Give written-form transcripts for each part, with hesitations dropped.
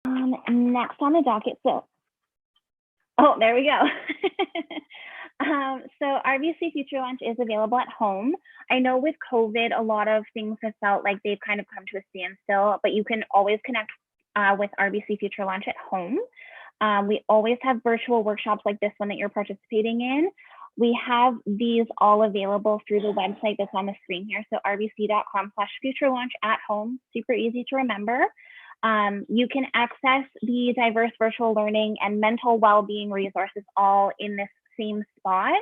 Next on the docket, oh, there we go. So RBC Future Launch is available at home. I know with COVID, a lot of things have felt like they've kind of come to a standstill, but you can always connect with RBC Future Launch at home. We always have virtual workshops like this one that you're participating in. We have these all available through the website that's on the screen here. So rbc.com/future launch at home, super easy to remember. You can access the diverse virtual learning and mental well-being resources all in this same spot.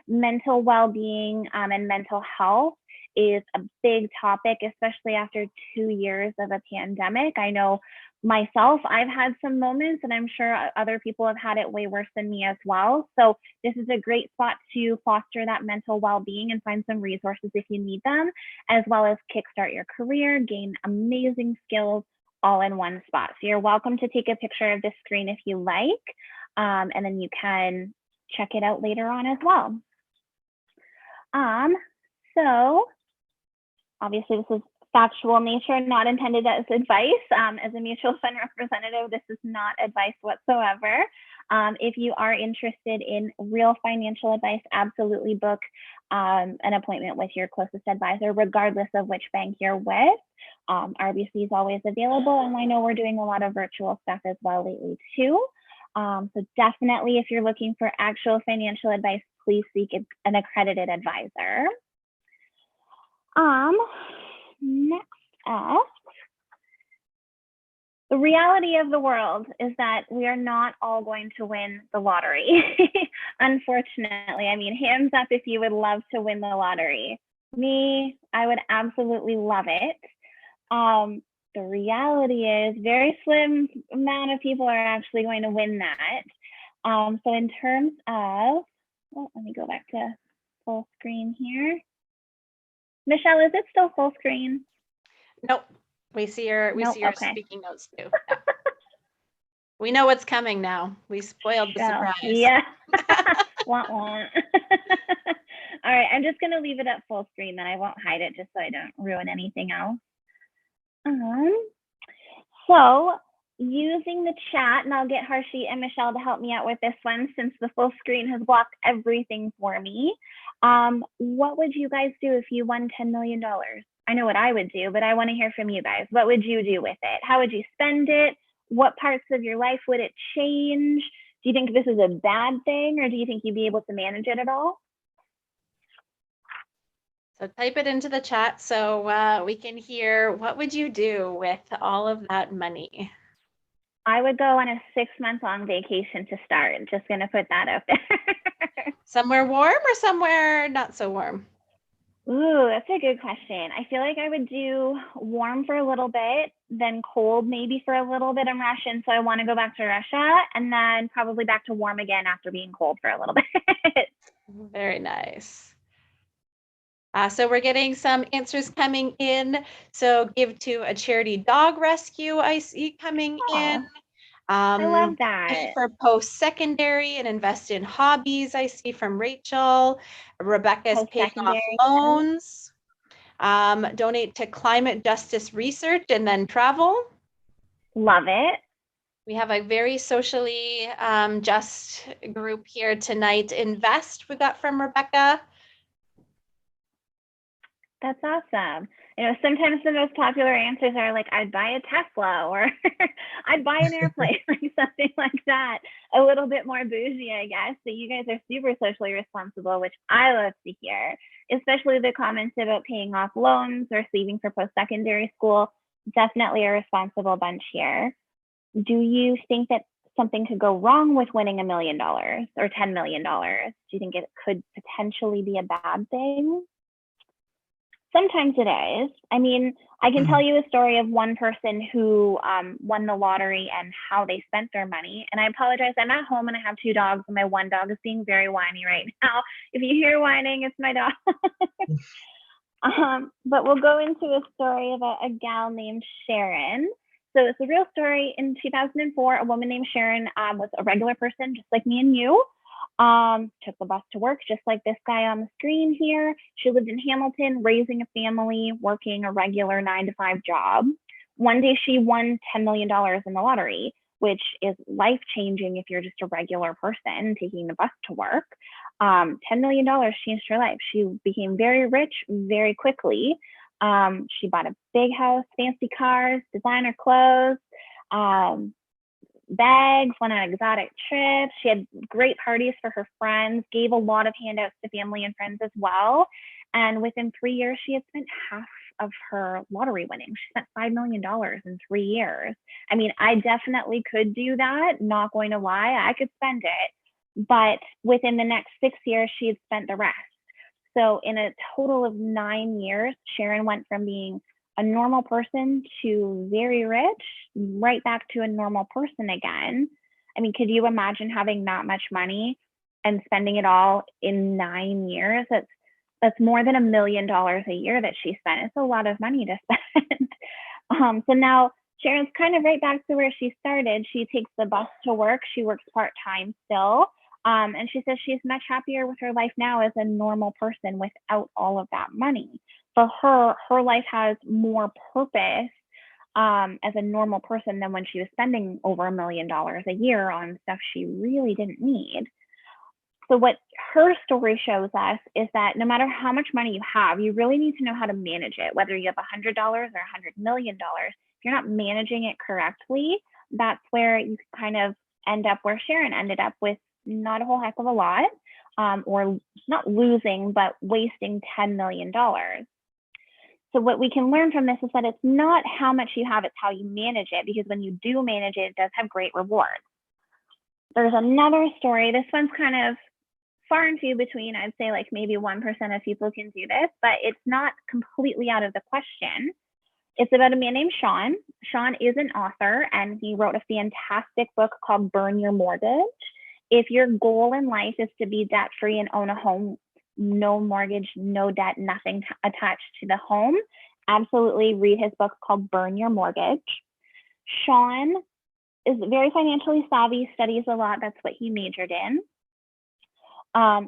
Mental well-being and mental health is a big topic, especially after 2 years of a pandemic. I know myself, I've had some moments, and I'm sure other people have had it way worse than me as well. So this is a great spot to foster that mental well-being and find some resources if you need them, as well as kickstart your career, gain amazing skills all in one spot. So you're welcome to take a picture of this screen if you like, and then you can check it out later on as well. So obviously this is factual nature, not intended as advice. As a mutual fund representative, this is not advice whatsoever. If you are interested in real financial advice, absolutely book an appointment with your closest advisor, regardless of which bank you're with. RBC is always available, and I know we're doing a lot of virtual stuff as well lately too. So definitely, if you're looking for actual financial advice, please seek an accredited advisor. Next up, the reality of the world is that we are not all going to win the lottery. Unfortunately, I mean, hands up if you would love to win the lottery. Me, I would absolutely love it. The reality is very slim amount of people are actually going to win that. So in terms of, oh, let me go back to full screen here. Michelle, is it still full screen? Nope. We see your speaking notes too. Yeah. We know what's coming now. We spoiled the surprise. Yeah. Wah, wah. All right, I'm just going to leave it at full screen, then I won't hide it just so I don't ruin anything else. So using the chat, and I'll get Harshit and Michelle to help me out with this one since the full screen has blocked everything for me. What would you guys do if you won $10 million? I know what I would do, but I want to hear from you guys. What would you do with it? How would you spend it? What parts of your life would it change? Do you think this is a bad thing, or do you think you'd be able to manage it at all? So type it into the chat so we can hear, what would you do with all of that money? I would go on a 6-month-long vacation to start. Just going to put that out there. Somewhere warm or somewhere not so warm? Ooh, that's a good question. I feel like I would do warm for a little bit, then cold maybe for a little bit in Russian. So I want to go back to Russia, and then probably back to warm again after being cold for a little bit. Very nice. So we're getting some answers coming in. So give to a charity dog rescue I see coming in. I love that. For post-secondary and invest in hobbies, I see from Rachel. Rebecca's paying off loans. Donate to climate justice research and then travel. Love it. We have a very socially just group here tonight. Invest, we got from Rebecca. That's awesome. You know, sometimes the most popular answers are like, I'd buy a Tesla, or I'd buy an airplane, like something like that. A little bit more bougie, I guess. But you guys are super socially responsible, which I love to hear, especially the comments about paying off loans or saving for post-secondary school. Definitely a responsible bunch here. Do you think that something could go wrong with winning $1 million or $10 million? Do you think it could potentially be a bad thing? Sometimes it is. I mean, I can tell you a story of one person who won the lottery and how they spent their money. And I apologize, I'm at home and I have 2 dogs, and my one dog is being very whiny right now. If you hear whining, it's my dog. But we'll go into a story about a gal named Sharon. So it's a real story. In 2004, a woman named Sharon was a regular person, just like me and you. Took the bus to work, just like this guy on the screen here. She lived in Hamilton, raising a family, working a regular 9-to-5 job. One day she won $10 million in the lottery, which is life-changing if you're just a regular person taking the bus to work. $10 million changed her life. She became very rich very quickly. She bought a big house, fancy cars, designer clothes, bags, went on exotic trips. She had great parties for her friends, gave a lot of handouts to family and friends as well. And within 3 years, she had spent half of her lottery winnings. She spent $5 million in 3 years. I mean, I definitely could do that. Not going to lie, I could spend it. But within the next 6 years, she had spent the rest. So in a total of 9 years, Sharon went from being a normal person to very rich, right back to a normal person again. I mean, could you imagine having that much money and spending it all in 9 years? That's more than $1 million a year that she spent. It's a lot of money to spend. So now Sharon's kind of right back to where she started. She takes the bus to work. She works part-time still. And she says she's much happier with her life now as a normal person without all of that money. For her, her life has more purpose as a normal person than when she was spending over $1 million a year on stuff she really didn't need. So what her story shows us is that no matter how much money you have, you really need to know how to manage it, whether you have $100 or $100 million. If you're not managing it correctly, that's where you kind of end up where Sharon ended up with not a whole heck of a lot, or not losing, but wasting $10 million. So what we can learn from this is that it's not how much you have, it's how you manage it, because when you do manage it, it does have great rewards. There's another story. This one's kind of far and few between. I'd say like maybe 1% of people can do this, but it's not completely out of the question. It's about a man named Sean. Sean is an author, and he wrote a fantastic book called Burn Your Mortgage. If your goal in life is to be debt-free and own a home, no mortgage, no debt, nothing attached to the home, absolutely read his book called Burn Your Mortgage. Sean is very financially savvy, studies a lot. That's what he majored in.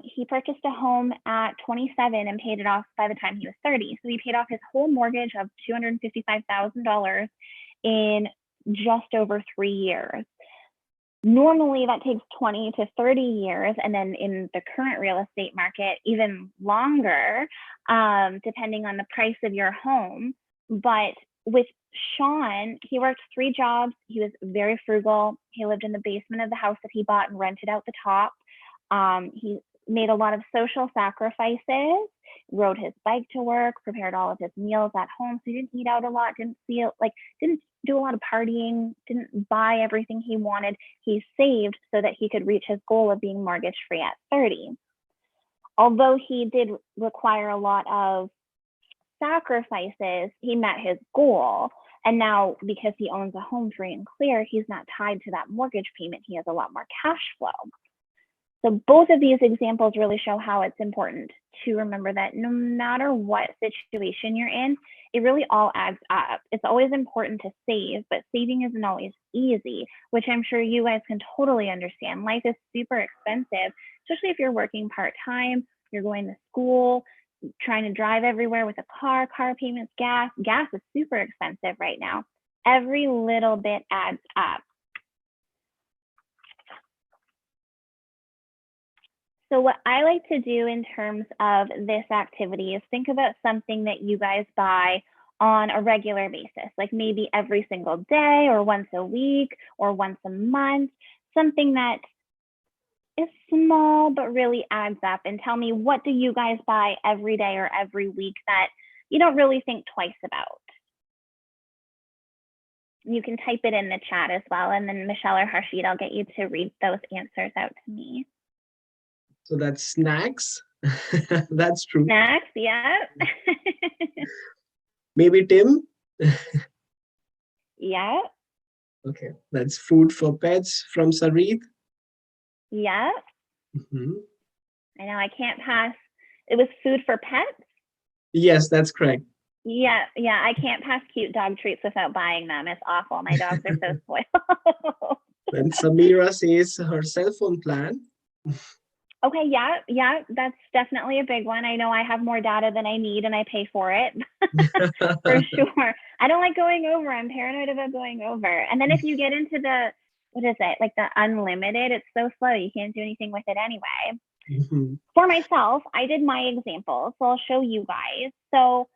He purchased a home at 27 and paid it off by the time he was 30. So he paid off his whole mortgage of $255,000 in just over 3 years. Normally that takes 20 to 30 years. And then in the current real estate market, even longer, depending on the price of your home. But with Sean, he worked 3 jobs. He was very frugal. He lived in the basement of the house that he bought and rented out the top. He made a lot of social sacrifices, rode his bike to work, prepared all of his meals at home. So he didn't eat out a lot, didn't do a lot of partying, didn't buy everything he wanted. He saved so that he could reach his goal of being mortgage free at 30. Although he did require a lot of sacrifices, he met his goal. And now, because he owns a home free and clear, he's not tied to that mortgage payment. He has a lot more cash flow. So both of these examples really show how it's important to remember that no matter what situation you're in, it really all adds up. It's always important to save, but saving isn't always easy, which I'm sure you guys can totally understand. Life is super expensive, especially if you're working part-time, you're going to school, trying to drive everywhere with a car payments, gas. Gas is super expensive right now. Every little bit adds up. So what I like to do in terms of this activity is think about something that you guys buy on a regular basis, like maybe every single day or once a week or once a month, something that is small but really adds up. And tell me, what do you guys buy every day or every week that you don't really think twice about? You can type it in the chat as well, and then Michelle or Harshit, I'll get you to read those answers out to me. So that's snacks. That's true. Snacks, yeah. Maybe Tim? Yeah. Okay, that's food for pets from Sarit. Yeah. Mm-hmm. I know I can't pass. It was food for pets? Yes, that's correct. Yeah, I can't pass cute dog treats without buying them. It's awful. My dogs are so spoiled. Then Samira says her cell phone plan. Okay, yeah, that's definitely a big one. I know I have more data than I need and I pay for it for sure. I don't like going over. I'm paranoid about going over. And then if you get into the, what is it, like the unlimited, it's so slow. You can't do anything with it anyway. Mhm. For myself, I did my example, so I'll show you guys. So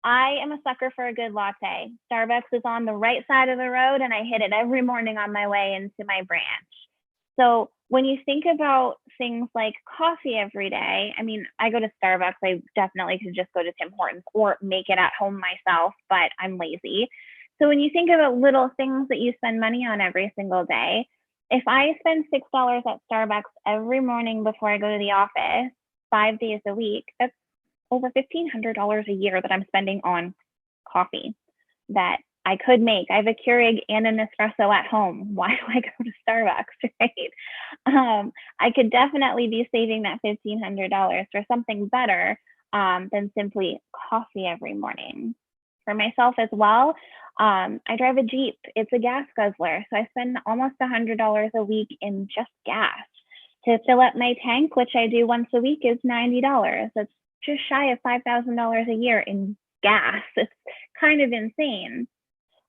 I am a sucker for a good latte. Starbucks is on the right side of the road and I hit it every morning on my way into my branch. So when you think about things like coffee every day, I mean, I go to Starbucks. I definitely could just go to Tim Hortons or make it at home myself, but I'm lazy. So when you think about little things that you spend money on every single day, if I spend $6 at Starbucks every morning before I go to the office, 5 days a week, that's over $1,500 a year that I'm spending on coffee that I could make. I have a Keurig and an espresso at home. Why do I go to Starbucks, right? I could definitely be saving that $1,500 for something better than simply coffee every morning. For myself as well, I drive a Jeep. It's a gas guzzler, so I spend almost $100 a week in just gas. To fill up my tank, which I do once a week, is $90. That's just shy of $5,000 a year in gas. It's kind of insane.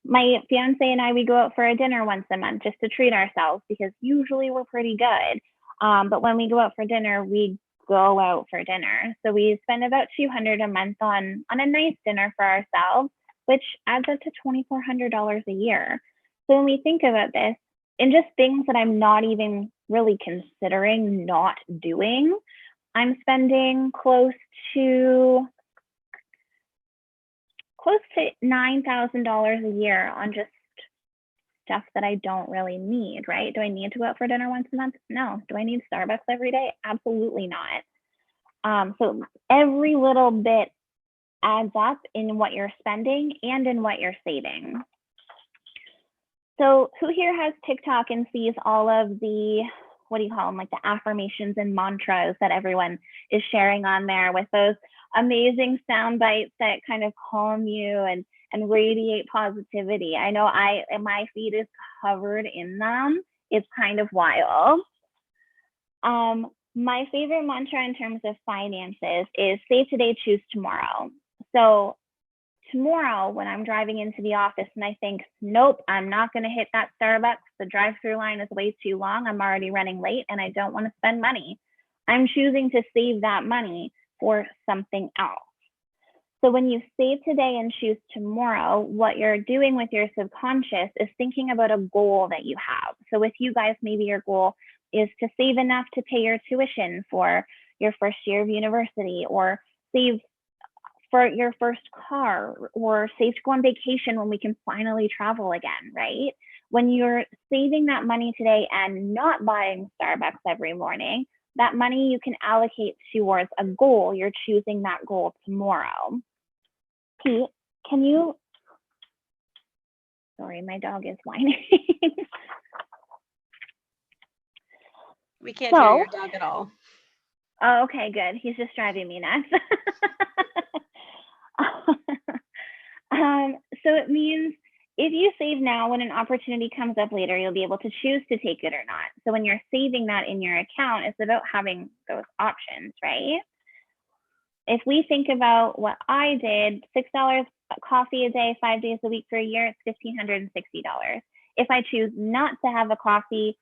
My fiance and I, we go out for a dinner once a month just to treat ourselves because usually we're pretty good. But when we go out for dinner, we go out for dinner. So we spend about $200 a month on a nice dinner for ourselves, which adds up to $2,400 a year. So when we think about this, and just things that I'm not even really considering not doing, I'm spending close to $9,000 a year on just stuff that I don't really need, right? Do I need to go out for dinner once a month? No. Do I need Starbucks every day? Absolutely not. So every little bit adds up in what you're spending and in what you're saving. So who here has TikTok and sees all of the, what do you call them, like the affirmations and mantras that everyone is sharing on there with those amazing sound bites that kind of calm you and radiate positivity? I know my feed is covered in them. It's kind of wild. My favorite mantra in terms of finances is save today, choose tomorrow. So tomorrow when I'm driving into the office and I think, nope, I'm not going to hit that Starbucks. The drive-through line is way too long. I'm already running late and I don't want to spend money. I'm choosing to save that money for something else. So when you save today and choose tomorrow, what you're doing with your subconscious is thinking about a goal that you have. So with you guys, maybe your goal is to save enough to pay your tuition for your first year of university, or save for your first car, or save to go on vacation when we can finally travel again, right? When you're saving that money today and not buying Starbucks every morning, that money you can allocate towards a goal. You're choosing that goal tomorrow. Pete, can you, sorry, my dog is whining. We can't hear your dog at all. Oh, okay, good. He's just driving me nuts. So it means if you save now, when an opportunity comes up later, you'll be able to choose to take it or not. So when you're saving that in your account, it's about having those options, right? If we think about what I did, $6 coffee a day, 5 days a week for a year, it's $1,560. If I choose not to have a coffee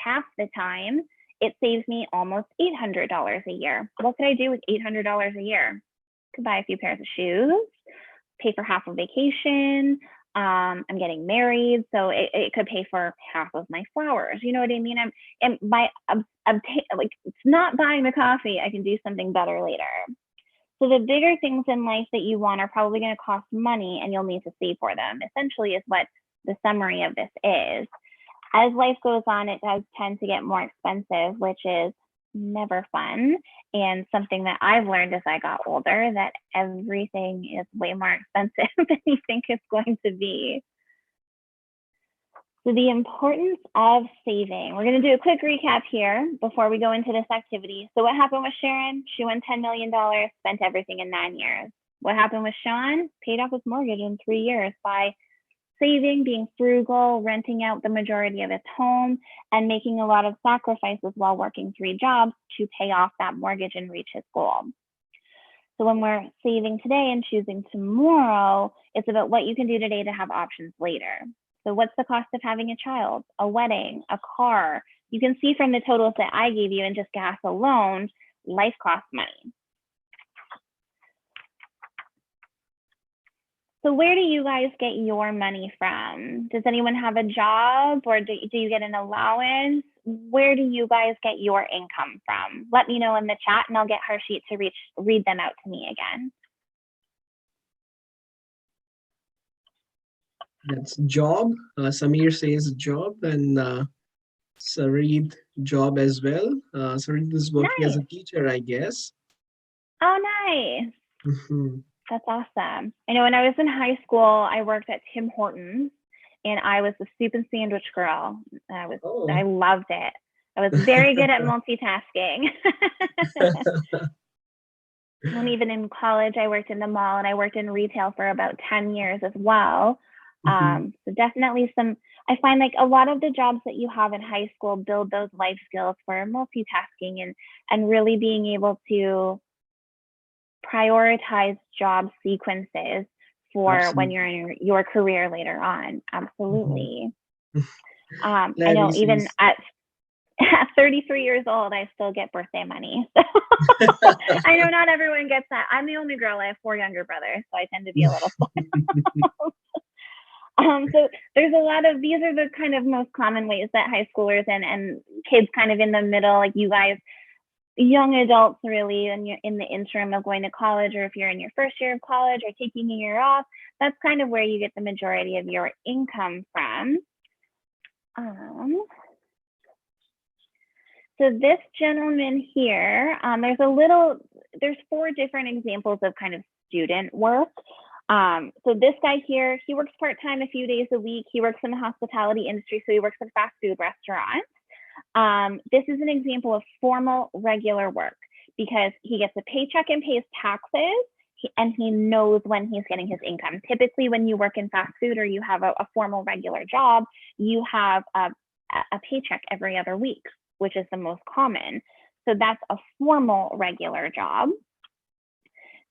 half the time, it saves me almost $800 a year. What could I do with $800 a year? Could buy a few pairs of shoes, pay for half a vacation. I'm getting married, so it could pay for half of my flowers. You know what I mean? Like, it's not buying the coffee. I can do something better later. So the bigger things in life that you want are probably going to cost money, and you'll need to save for them, essentially, is what the summary of this is. As life goes on, it does tend to get more expensive, which is never fun. And something that I've learned as I got older, that everything is way more expensive than you think it's going to be. So the importance of saving. We're going to do a quick recap here before we go into this activity. So what happened with Sharon? She won $10 million, spent everything in 9 years. What happened with Sean? Paid off his mortgage in 3 years by saving, being frugal, renting out the majority of his home, and making a lot of sacrifices while working 3 jobs to pay off that mortgage and reach his goal. So when we're saving today and choosing tomorrow, it's about what you can do today to have options later. So what's the cost of having a child, a wedding, a car? You can see from the totals that I gave you in just gas alone, life costs money. So where do you guys get your money from? Does anyone have a job, or do you get an allowance? Where do you guys get your income from? Let me know in the chat and I'll get Harshit to read them out to me again. That's job. Samir says job, and Sareed job as well. Sareed is working as a teacher, I guess. Oh, nice. Mm-hmm. That's awesome. I know when I was in high school, I worked at Tim Hortons and I was the soup and sandwich girl. I loved it. I was very good at multitasking. And even in college, I worked in the mall and I worked in retail for about 10 years as well. So definitely I find like a lot of the jobs that you have in high school build those life skills for multitasking and really being able to prioritize job sequences for when you're in your career later on. Absolutely. I know even at 33 years old, I still get birthday money. So I know not everyone gets that. I'm the only girl. I have 4 younger brothers, so I tend to be a little spoiled. So there's a lot of, these are the kind of most common ways that high schoolers and kids kind of in the middle, like you guys, young adults really, and you're in the interim of going to college, or if you're in your first year of college or taking a year off, that's kind of where you get the majority of your income from. So this gentleman here, there's 4 different examples of kind of student work. So this guy here, he works part-time a few days a week. He works in the hospitality industry, so he works at a fast food restaurant. This is an example of formal, regular work because he gets a paycheck and pays taxes, and he knows when he's getting his income. Typically, when you work in fast food or you have a formal, regular job, you have a paycheck every other week, which is the most common. So that's a formal, regular job.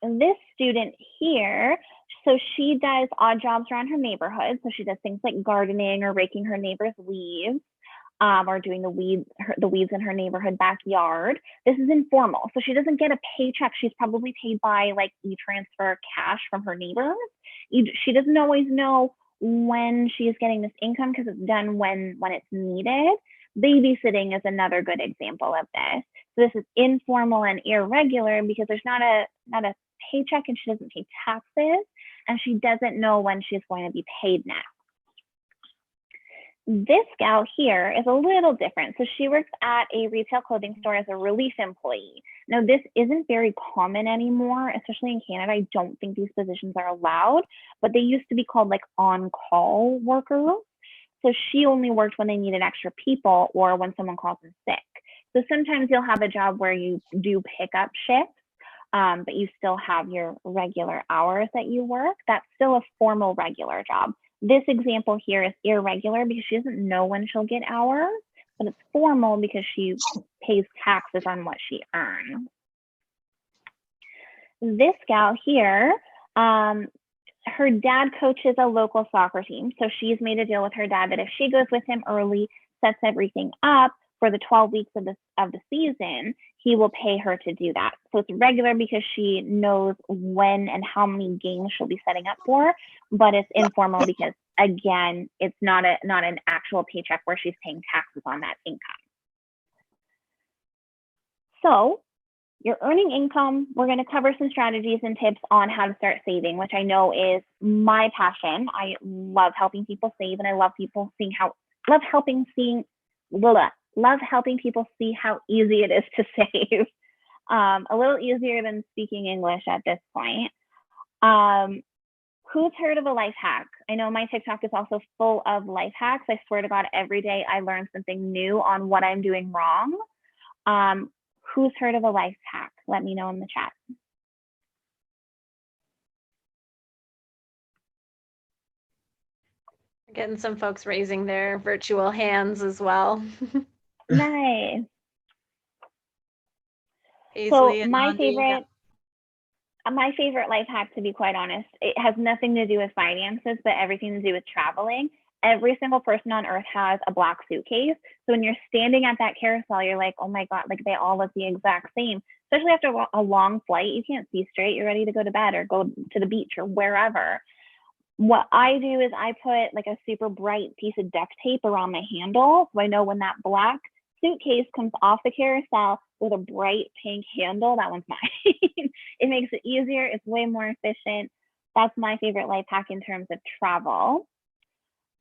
And this student here, so she does odd jobs around her neighborhood. So she does things like gardening or raking her neighbor's leaves. Or doing the weeds in her neighborhood backyard. This is informal. So she doesn't get a paycheck. She's probably paid by like e-transfer cash from her neighbors. She doesn't always know when she's getting this income because it's done when it's needed. Babysitting is another good example of this. So this is informal and irregular because there's not a paycheck and she doesn't pay taxes and she doesn't know when she's going to be paid next. This gal here is a little different. So she works at a retail clothing store as a relief employee. Now, this isn't very common anymore, especially in Canada. I don't think these positions are allowed, but they used to be called like on-call workers. So she only worked when they needed extra people or when someone calls in sick. So sometimes you'll have a job where you do pick up shifts, but you still have your regular hours that you work. That's still a formal, regular job. This example here is irregular because she doesn't know when she'll get hours, but it's formal because she pays taxes on what she earns. This gal here, her dad coaches a local soccer team. So she's made a deal with her dad that if she goes with him early, sets everything up for the 12 weeks of the season, he will pay her to do that. So it's regular because she knows when and how many games she'll be setting up for, but it's informal because, again, it's not an actual paycheck where she's paying taxes on that income. So you're earning income. We're going to cover some strategies and tips on how to start saving, which I know is my passion. I love helping people save, and I love helping people see how easy it is to save. A little easier than speaking English at this point. Who's heard of a life hack? I know my TikTok is also full of life hacks. I swear to God, every day I learn something new on what I'm doing wrong. Who's heard of a life hack? Let me know in the chat. Getting some folks raising their virtual hands as well. Nice. Paisley So and Nandi, my favorite life hack, to be quite honest, it has nothing to do with finances, but everything to do with traveling. Every single person on earth has a black suitcase. So when you're standing at that carousel, you're like, oh my God, like they all look the exact same. Especially after a long flight, you can't see straight. You're ready to go to bed or go to the beach or wherever. What I do is I put like a super bright piece of duct tape around my handle. So I know when that black suitcase comes off the carousel with a bright pink handle, that one's mine. It makes it easier. It's way more efficient. That's my favorite life hack in terms of travel.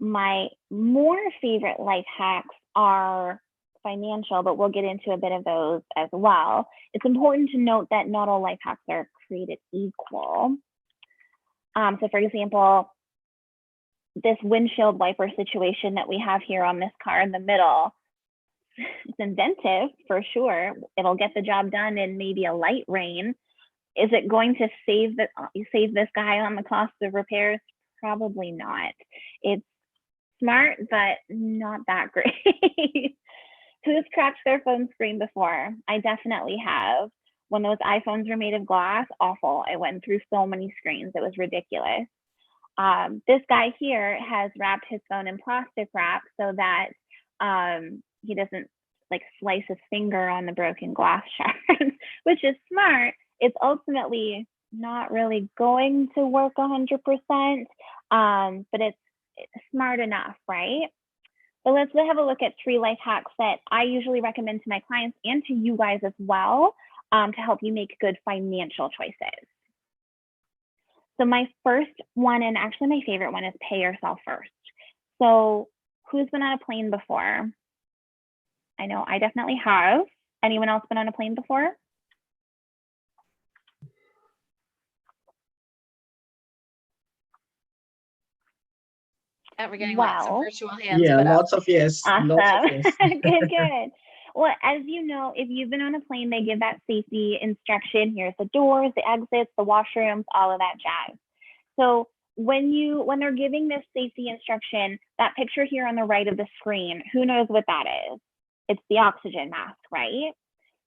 My more favorite life hacks are financial, but we'll get into a bit of those as well. It's important to note that not all life hacks are created equal. So for example, this windshield wiper situation that we have here on this car in the middle, it's inventive for sure. It'll get the job done in maybe a light rain. Is it going to save this guy on the cost of repairs? Probably not. It's smart, but not that great. Who's cracked their phone screen before? I definitely have. When those iPhones were made of glass, awful. I went through so many screens. It was ridiculous. This guy here has wrapped his phone in plastic wrap so that he doesn't like slice his finger on the broken glass shards, which is smart. It's ultimately not really going to work 100%, but it's smart enough, right? But let's have a look at 3 life hacks that I usually recommend to my clients and to you guys as well, to help you make good financial choices. So my first one, and actually my favorite one, is pay yourself first. So who's been on a plane before? I know I definitely have. Anyone else been on a plane before? we're getting lots of virtual hands. Yeah, lots of yes. Awesome. Lots of yes. Good. Well, as you know, if you've been on a plane, they give that safety instruction. Here's the doors, the exits, the washrooms, all of that jazz. So when they're giving this safety instruction, that picture here on the right of the screen, who knows what that is? It's the oxygen mask, right?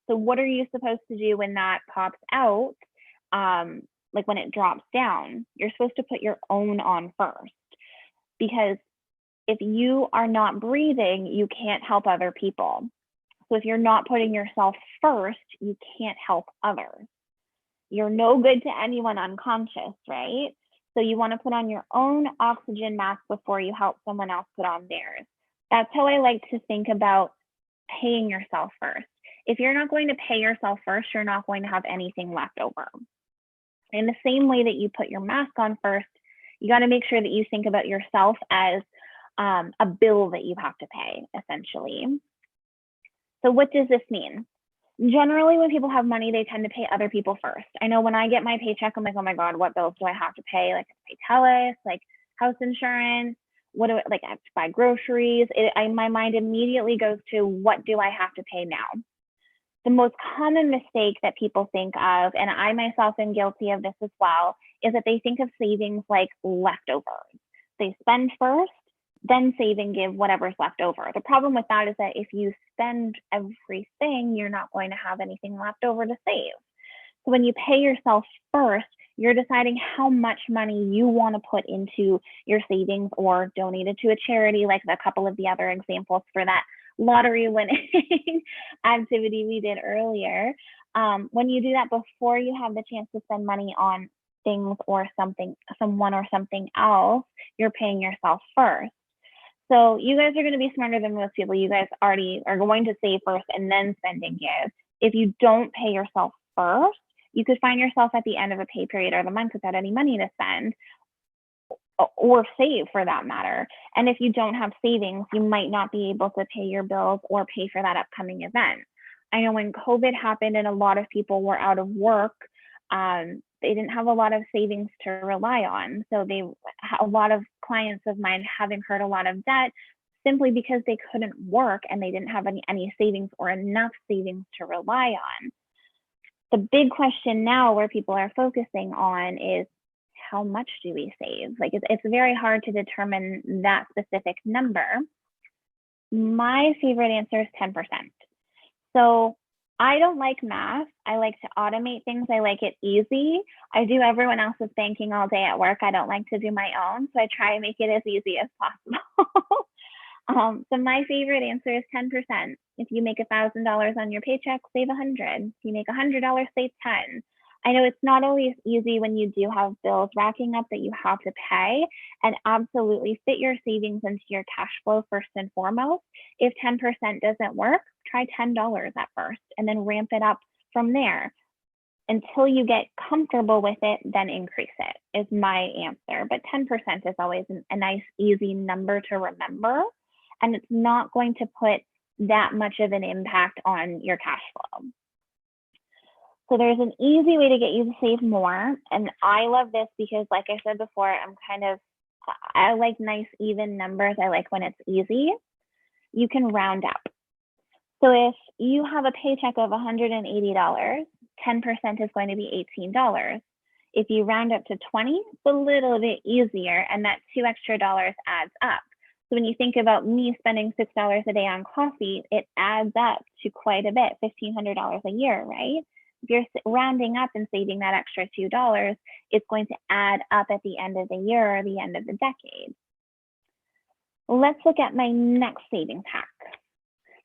So what are you supposed to do when that pops out? Like when it drops down, you're supposed to put your own on first, because if you are not breathing, you can't help other people. So if you're not putting yourself first, you can't help others. You're no good to anyone unconscious, right? So you want to put on your own oxygen mask before you help someone else put on theirs. That's how I like to think about paying yourself first. If you're not going to pay yourself first, you're not going to have anything left over. In the same way that you put your mask on first, you got to make sure that you think about yourself as a bill that you have to pay, essentially. So what does this mean? Generally, when people have money, they tend to pay other people first. I know when I get my paycheck, I'm like, oh my God, what bills do I have to pay? Like, I have to pay TELUS, like house insurance. What do I have to buy groceries? My mind immediately goes to, what do I have to pay now? The most common mistake that people think of, and I myself am guilty of this as well, is that they think of savings like leftovers. They spend first, then save and give whatever's left over. The problem with that is that if you spend everything, you're not going to have anything left over to save. So when you pay yourself first, you're deciding how much money you want to put into your savings or donate it to a charity, like a couple of the other examples for that lottery winning activity we did earlier. When you do that before you have the chance to spend money on things or something, someone or something else, you're paying yourself first. So you guys are going to be smarter than most people. You guys already are going to save first and then spend and give. If you don't pay yourself first, you could find yourself at the end of a pay period or the month without any money to spend or save, for that matter. And if you don't have savings, you might not be able to pay your bills or pay for that upcoming event. I know when COVID happened and a lot of people were out of work, they didn't have a lot of savings to rely on. So a lot of clients of mine have incurred a lot of debt simply because they couldn't work and they didn't have any savings or enough savings to rely on. The big question now where people are focusing on is, how much do we save? Like it's very hard to determine that specific number. My favorite answer is 10%. So I don't like math. I like to automate things. I like it easy. I do everyone else's banking all day at work. I don't like to do my own. So I try to make it as easy as possible. So my favorite answer is 10%. If you make $1,000 on your paycheck, save 100. If you make $100, save 10. I know it's not always easy when you do have bills racking up that you have to pay, and absolutely fit your savings into your cash flow first and foremost. If 10% doesn't work, try $10 at first and then ramp it up from there until you get comfortable with it, then increase it is my answer. But 10% is always a nice, easy number to remember, and it's not going to put that much of an impact on your cash flow. So there's an easy way to get you to save more. And I love this because, like I said before, I like nice, even numbers. I like when it's easy. You can round up. So if you have a paycheck of $180, 10% is going to be $18. If you round up to 20, it's a little bit easier, and that $2 extra adds up. So when you think about me spending $6 a day on coffee, it adds up to quite a bit, $1,500 a year, right? If you're rounding up and saving that extra $2, it's going to add up at the end of the year or the end of the decade. Let's look at my next savings hack.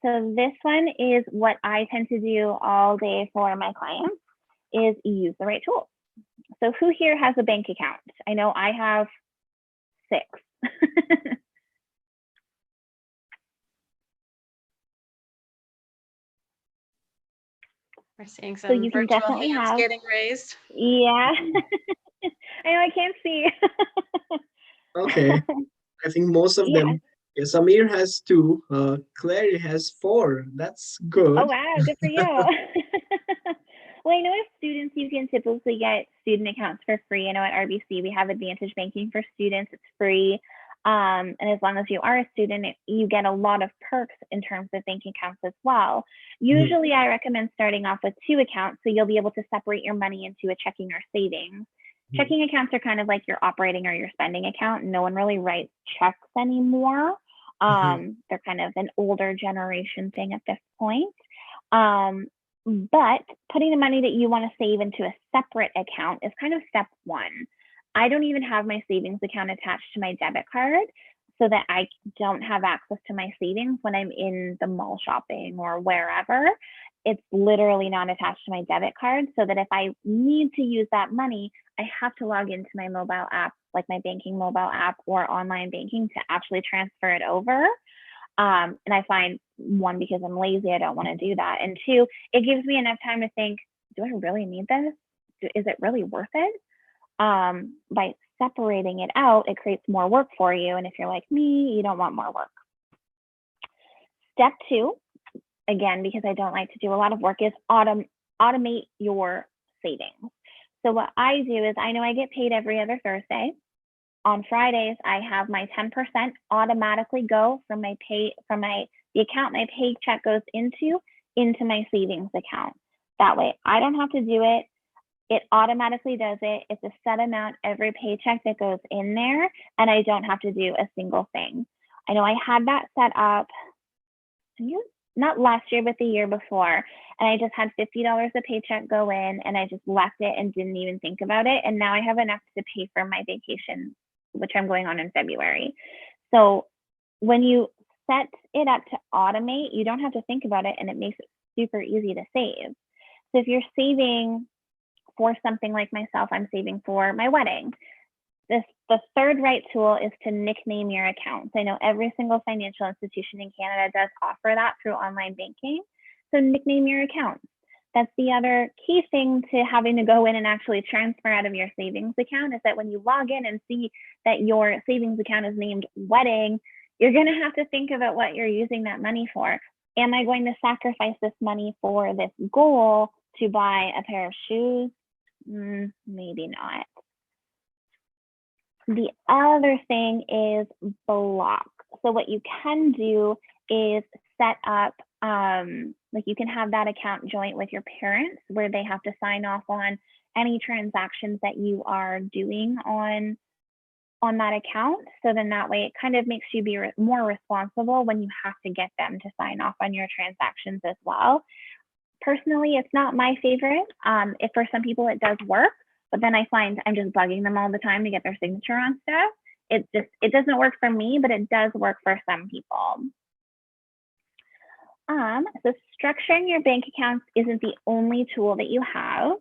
So this one is what I tend to do all day for my clients, is use the right tools. So who here has a bank account? I know I have 6. We're seeing So some you can virtual definitely hands have, getting raised. yeah. I know I can't see. Okay, I think most of Yeah. them. Yeah, Samir has 2. Claire has 4. That's Oh, good. wow, good for you. Well, I know as students, you can typically get student accounts for free. I know at RBC, we have Advantage Banking for students. It's free. And as long as you are a student, you get a lot of perks in terms of bank accounts as well. Usually, I recommend starting off with 2 accounts, so you'll be able to separate your money into a checking or savings. Checking accounts are kind of like your operating or your spending account. No one really writes checks anymore. They're kind of an older generation thing at this point. But putting the money that you want to save into a separate account is kind of step 1. I don't even have my savings account attached to my debit card so that I don't have access to my savings when I'm in the mall shopping or wherever. It's literally not attached to my debit card, so that if I need to use that money, I have to log into my mobile app, like my banking mobile app or online banking, to actually transfer it over. And I find, 1, because I'm lazy, I don't want to do that. And 2, it gives me enough time to think, do I really need this? Is it really worth it? By separating it out, it creates more work for you. And if you're like me, you don't want more work. Step 2, again, because I don't like to do a lot of work, is automate your savings. So what I do is, I know I get paid every other Thursday. On Fridays, I have my 10% automatically go from the account my paycheck goes into my savings account. That way, I don't have to do it. It automatically does it. It's a set amount every paycheck that goes in there, and I don't have to do a single thing. I know I had that set up, not last year, but the year before, and I just had $50 a paycheck go in, and I just left it and didn't even think about it. And now I have enough to pay for my vacation, which I'm going on in February. So when you set it up to automate, you don't have to think about it, and it makes it super easy to save. So if you're saving for something like myself, I'm saving for my wedding. The third right tool is to nickname your accounts. I know every single financial institution in Canada does offer that through online banking. So nickname your accounts. That's the other key thing to having to go in and actually transfer out of your savings account, is that when you log in and see that your savings account is named wedding, you're going to have to think about what you're using that money for. Am I going to sacrifice this money for this goal to buy a pair of shoes? Maybe not. The other thing is block. So what you can do is set up, like you can have that account joint with your parents, where they have to sign off on any transactions that you are doing on that account. So then that way it kind of makes you be more responsible when you have to get them to sign off on your transactions as well. Personally, it's not my favorite. If for some people it does work, but then I find I'm just bugging them all the time to get their signature on stuff. It doesn't work for me, but it does work for some people. So structuring your bank accounts isn't the only tool that you have.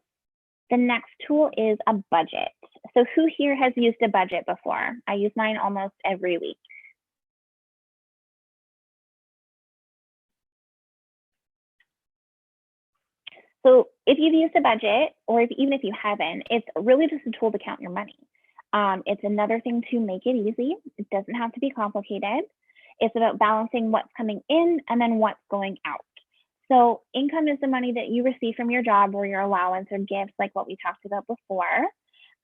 The next tool is a budget. So who here has used a budget before? I use mine almost every week. So if you've used a budget, or even if you haven't, it's really just a tool to count your money. It's another thing to make it easy. It doesn't have to be complicated. It's about balancing what's coming in and then what's going out. So income is the money that you receive from your job or your allowance or gifts, like what we talked about before.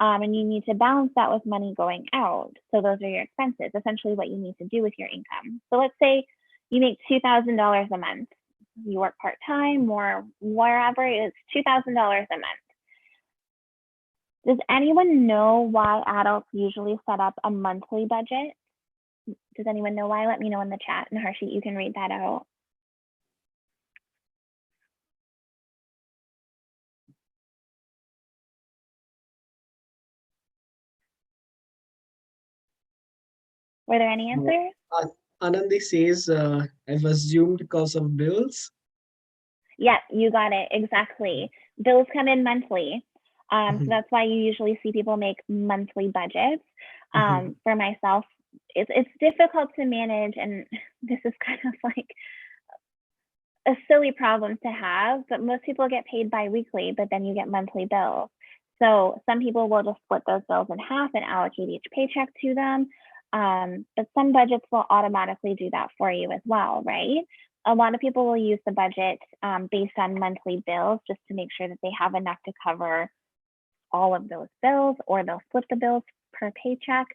And you need to balance that with money going out. So those are your expenses, essentially what you need to do with your income. So let's say you make $2,000 a month. You work part-time or wherever, it's $2,000 a month. Does anyone know why adults usually set up a monthly budget? Does anyone know why? Let me know in the chat, and Harshit, you can read that out. Were there any answers? Anandi says, I've assumed because of bills. Yeah, you got it, exactly. Bills come in monthly. So that's why you usually see people make monthly budgets. For myself, it's difficult to manage, and this is kind of like a silly problem to have, but most people get paid bi-weekly, but then you get monthly bills. So some people will just split those bills in half and allocate each paycheck to them. But some budgets will automatically do that for you as well, right? A lot of people will use the budget based on monthly bills just to make sure that they have enough to cover all of those bills, or they'll split the bills per paycheck.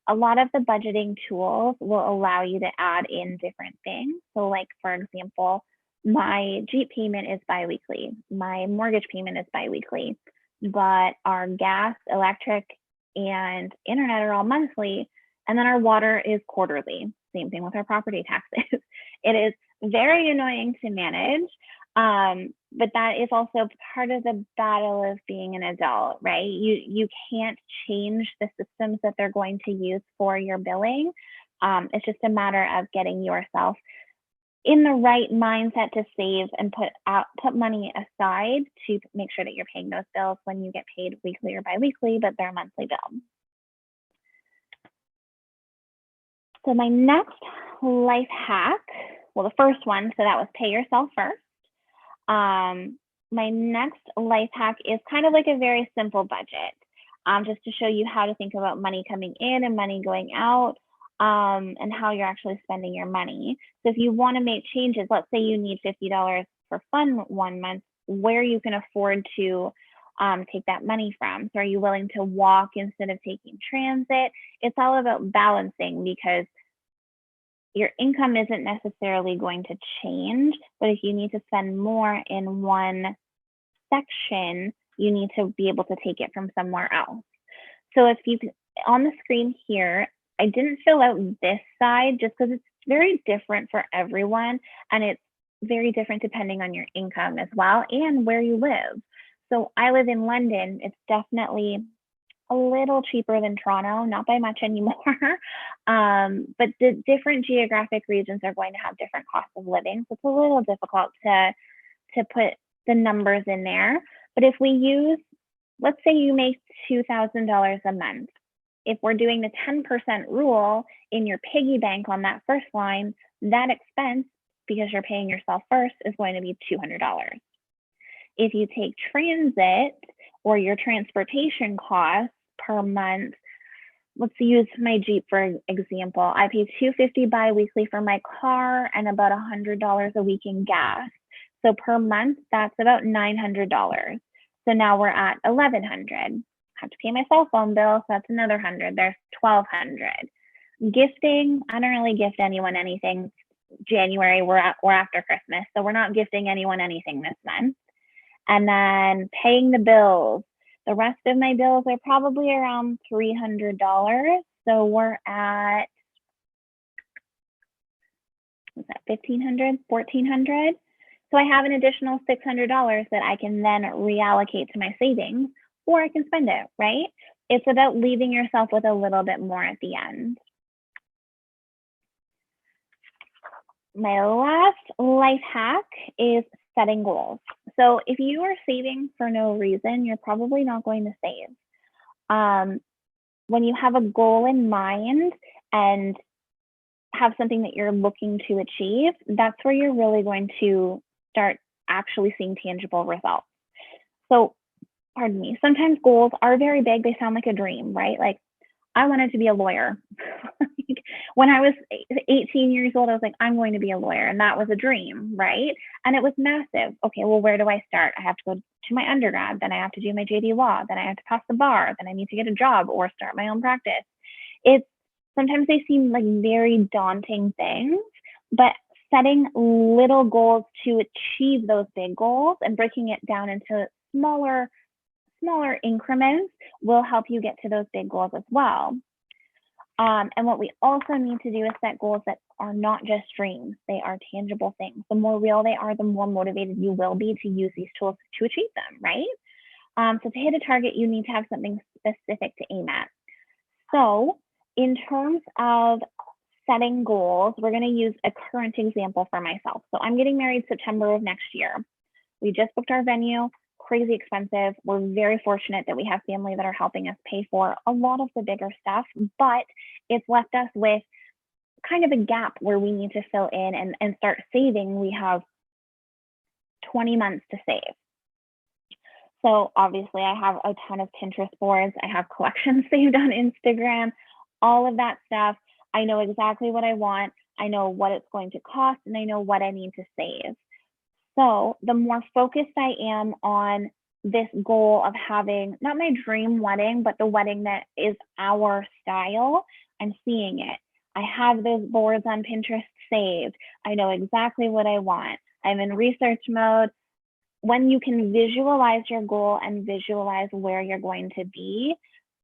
A lot of the budgeting tools will allow you to add in different things. So like, for example, my Jeep payment is bi-weekly, my mortgage payment is bi-weekly, but our gas, electric, and internet are all monthly, and then our water is quarterly. Same thing with our property taxes. It is very annoying to manage, but that is also part of the battle of being an adult, right? You can't change the systems that they're going to use for your billing. It's just a matter of getting yourself in the right mindset to save and put money aside to make sure that you're paying those bills when you get paid weekly or bi-weekly, but they're a monthly bill. So my next life hack, well, the first one, so that was pay yourself first. My next life hack is kind of like a very simple budget, just to show you how to think about money coming in and money going out, and how you're actually spending your money. So if you want to make changes, let's say you need $50 for fun one month, where you can afford to take that money from. So are you willing to walk instead of taking transit? It's all about balancing, because your income isn't necessarily going to change, but if you need to spend more in one section, you need to be able to take it from somewhere else. So if you, on the screen here, I didn't fill out this side just because it's very different for everyone, and it's very different depending on your income as well and where you live. So I live in London. It's definitely a little cheaper than Toronto, not by much anymore. But the different geographic regions are going to have different costs of living. So it's a little difficult to put the numbers in there. But if we use, let's say you make $2,000 a month. If we're doing the 10% rule in your piggy bank on that first line, that expense, because you're paying yourself first, is going to be $200. If you take transit or your transportation costs per month, let's use my Jeep for example. I pay $250 bi-weekly for my car and about $100 a week in gas. So per month, that's about $900. So now we're at $1,100. Have to pay my cell phone bill, so that's another $100. There's $1,200. Gifting, I don't really gift anyone anything. January, we're after Christmas, so we're not gifting anyone anything this month. And then paying the bills. The rest of my bills are probably around $300. So we're at, what's that, $1,500, $1,400? So I have an additional $600 that I can then reallocate to my savings, or I can spend it, right? It's about leaving yourself with a little bit more at the end. My last life hack is setting goals. So if you are saving for no reason, you're probably not going to save. When you have a goal in mind and have something that you're looking to achieve, that's where you're really going to start actually seeing tangible results. So, pardon me, sometimes goals are very big. They sound like a dream, right? Like, I wanted to be a lawyer. When I was 18 years old, I was like, I'm going to be a lawyer. And that was a dream, right? And it was massive. Okay, well, where do I start? I have to go to my undergrad. Then I have to do my JD law. Then I have to pass the bar. Then I need to get a job or start my own practice. Sometimes they seem like very daunting things, but setting little goals to achieve those big goals and breaking it down into smaller increments will help you get to those big goals as well. And what we also need to do is set goals that are not just dreams. They are tangible things. The more real they are, the more motivated you will be to use these tools to achieve them, right? So to hit a target, you need to have something specific to aim at. So in terms of setting goals, we're going to use a current example for myself. So I'm getting married September of next year. We just booked our venue. Crazy expensive. We're very fortunate that we have family that are helping us pay for a lot of the bigger stuff, but it's left us with kind of a gap where we need to fill in and start saving. We have 20 months to save. So obviously I have a ton of Pinterest boards. I have collections saved on Instagram, all of that stuff. I know exactly what I want. I know what it's going to cost, and I know what I need to save. So the more focused I am on this goal of having not my dream wedding, but the wedding that is our style, I'm seeing it. I have those boards on Pinterest saved. I know exactly what I want. I'm in research mode. When you can visualize your goal and visualize where you're going to be,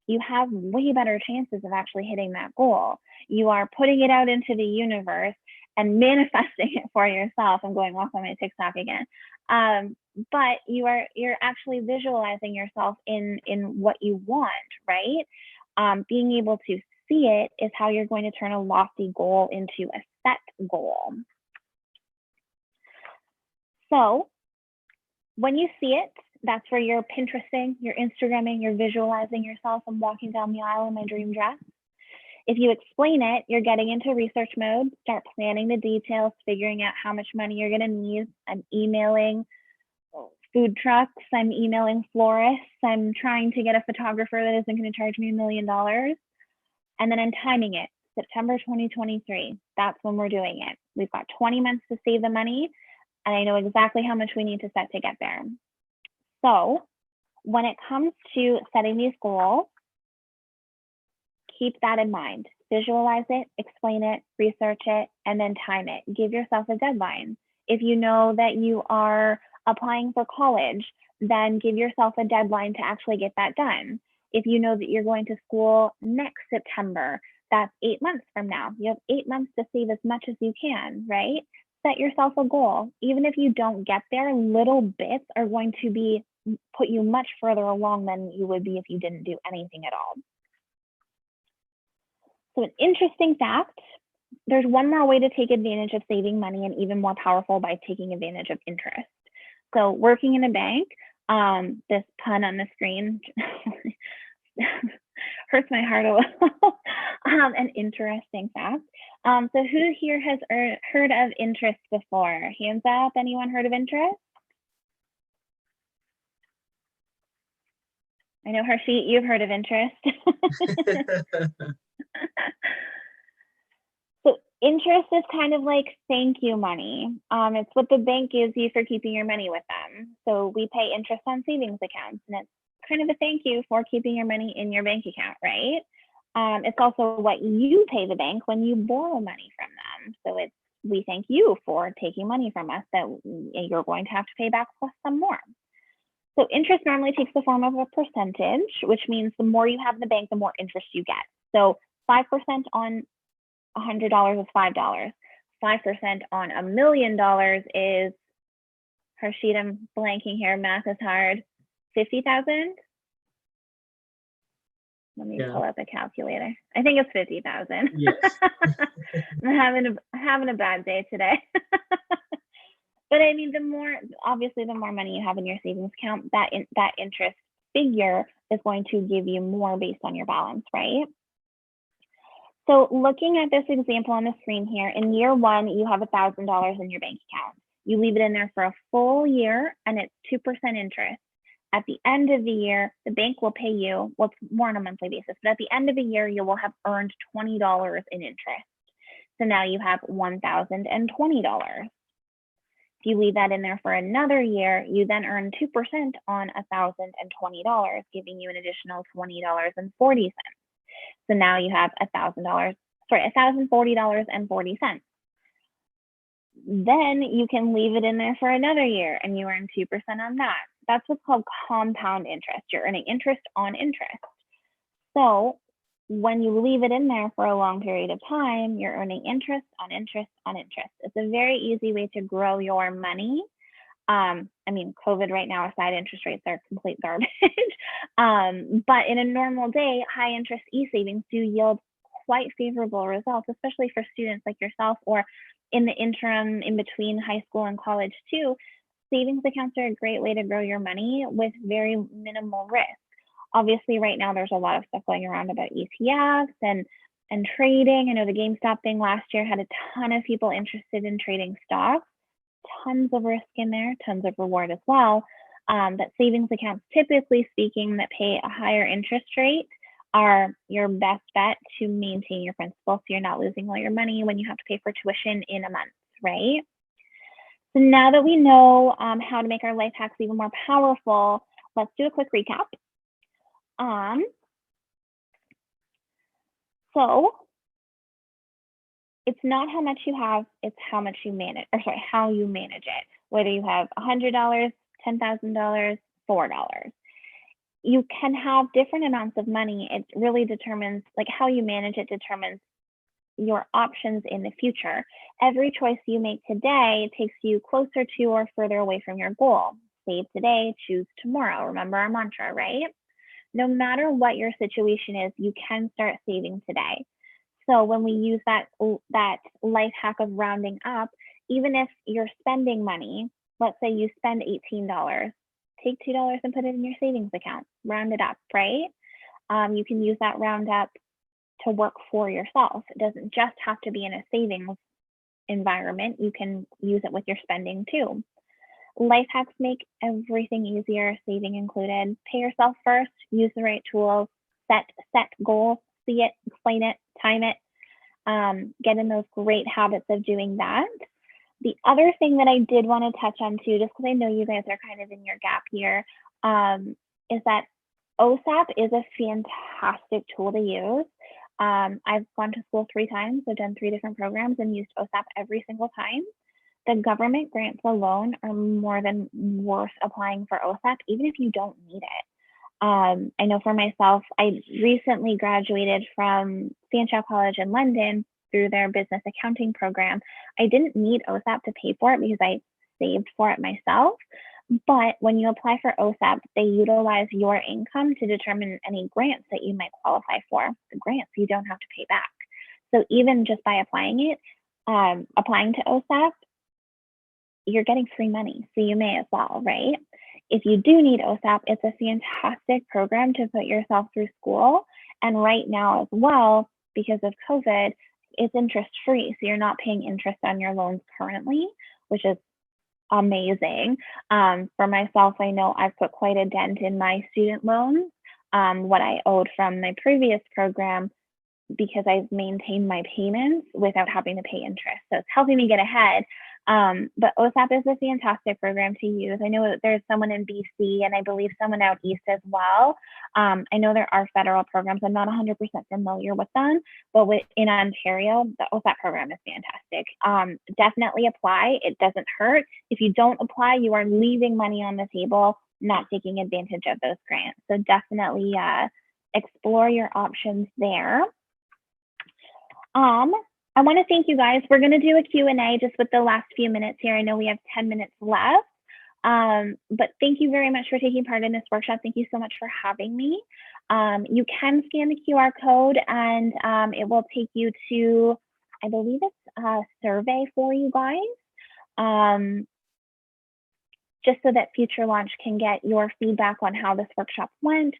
you have way better chances of actually hitting that goal. You are putting it out into the universe and manifesting it for yourself. I'm going off on my TikTok again. But you're actually visualizing yourself in what you want, right? Being able to see it is how you're going to turn a lofty goal into a set goal. So when you see it, that's where you're Pinteresting, you're Instagramming, you're visualizing yourself. I'm walking down the aisle in my dream dress. If you explain it, you're getting into research mode, start planning the details, figuring out how much money you're going to need. I'm emailing food trucks, I'm emailing florists, I'm trying to get a photographer that isn't going to charge me $1 million. And then I'm timing it, September 2023. That's when we're doing it. We've got 20 months to save the money, and I know exactly how much we need to set to get there. So when it comes to setting these goals, keep that in mind. Visualize it, explain it, research it, and then time it. Give yourself a deadline. If you know that you are applying for college, then give yourself a deadline to actually get that done. If you know that you're going to school next September, that's 8 months from now. You have 8 months to save as much as you can, right? Set yourself a goal. Even if you don't get there, little bits are going to put you much further along than you would be if you didn't do anything at all. So an interesting fact, there's one more way to take advantage of saving money, and even more powerful by taking advantage of interest. So working in a bank, this pun on the screen hurts my heart a little. An interesting fact. So who here has heard of interest before? Hands up, anyone heard of interest? I know Harshit, you've heard of interest. So interest is kind of like thank you money. It's what the bank gives you for keeping your money with them. So we pay interest on savings accounts, and it's kind of a thank you for keeping your money in your bank account, right? It's also what you pay the bank when you borrow money from them. So we thank you for taking money from us that you're going to have to pay back plus some more. So interest normally takes the form of a percentage, which means the more you have in the bank, the more interest you get. So 5% on $100 is $5. 5% on $1 million is, Harshit, I'm blanking here, math is hard, 50,000? Let me pull up a calculator. I think it's 50,000. Yes. I'm having a bad day today. But I mean, obviously, the more money you have in your savings account, that interest figure is going to give you more based on your balance, right? So looking at this example on the screen here, in year one, you have $1,000 in your bank account. You leave it in there for a full year and it's 2% interest. At the end of the year, the bank will pay you, well, it's more on a monthly basis, but at the end of the year, you will have earned $20 in interest. So now you have $1,020. If you leave that in there for another year, you then earn 2% on $1,020, giving you an additional $20.40. So now you have $1,040.40. Then you can leave it in there for another year and you earn 2% on that. That's what's called compound interest. You're earning interest on interest. So when you leave it in there for a long period of time, you're earning interest on interest on interest. It's a very easy way to grow your money. I mean, COVID right now aside, interest rates are complete garbage. But in a normal day, high interest e-savings do yield quite favorable results, especially for students like yourself, or in the interim in between high school and college too. Savings accounts are a great way to grow your money with very minimal risk. Obviously, right now there's a lot of stuff going around about ETFs and trading. I know the GameStop thing last year had a ton of people interested in trading stocks. Tons of risk in there, tons of reward as well. But savings accounts, typically speaking, that pay a higher interest rate are your best bet to maintain your principal, so you're not losing all your money when you have to pay for tuition in a month, right? So now that we know how to make our life hacks even more powerful, let's do a quick recap. So it's not how much you have, it's how much you manage, or sorry, how you manage it. Whether you have $100, $10,000, $4. You can have different amounts of money. It really determines, like how you manage it determines your options in the future. Every choice you make today takes you closer to or further away from your goal. Save today, choose tomorrow. Remember our mantra, right? No matter what your situation is, you can start saving today. So when we use that life hack of rounding up, even if you're spending money, let's say you spend $18, take $2 and put it in your savings account, round it up, right? You can use that round up to work for yourself. It doesn't just have to be in a savings environment. You can use it with your spending too. Life hacks make everything easier, saving included. Pay yourself first, use the right tools, set goals, see it, explain it, time it, get in those great habits of doing that. The other thing that I did want to touch on too, just because I know you guys are kind of in your gap year, is that OSAP is a fantastic tool to use. I've gone to school 3 times. I've done 3 different programs and used OSAP every single time. The government grants alone are more than worth applying for OSAP, even if you don't need it. I know for myself, I recently graduated from Fanshawe College in London through their business accounting program. I didn't need OSAP to pay for it because I saved for it myself. But when you apply for OSAP, they utilize your income to determine any grants that you might qualify for. The grants you don't have to pay back. So even just by applying to OSAP, you're getting free money. So you may as well, right? If you do need OSAP, it's a fantastic program to put yourself through school. And right now as well, because of COVID, it's interest free. So you're not paying interest on your loans currently, which is amazing. For myself, I know I've put quite a dent in my student loans, what I owed from my previous program, because I've maintained my payments without having to pay interest. So it's helping me get ahead. But OSAP is a fantastic program to use. I know there's someone in BC and I believe someone out east as well. I know there are federal programs. I'm not 100% familiar with them, but in Ontario, the OSAP program is fantastic. Definitely apply. It doesn't hurt. If you don't apply, you are leaving money on the table not taking advantage of those grants. So definitely explore your options there. I want to thank you guys. We're going to do a Q&A just with the last few minutes here. I know we have 10 minutes left. But thank you very much for taking part in this workshop. Thank you so much for having me. You can scan the QR code and it will take you to, I believe it's a survey for you guys, just so that Future Launch can get your feedback on how this workshop went,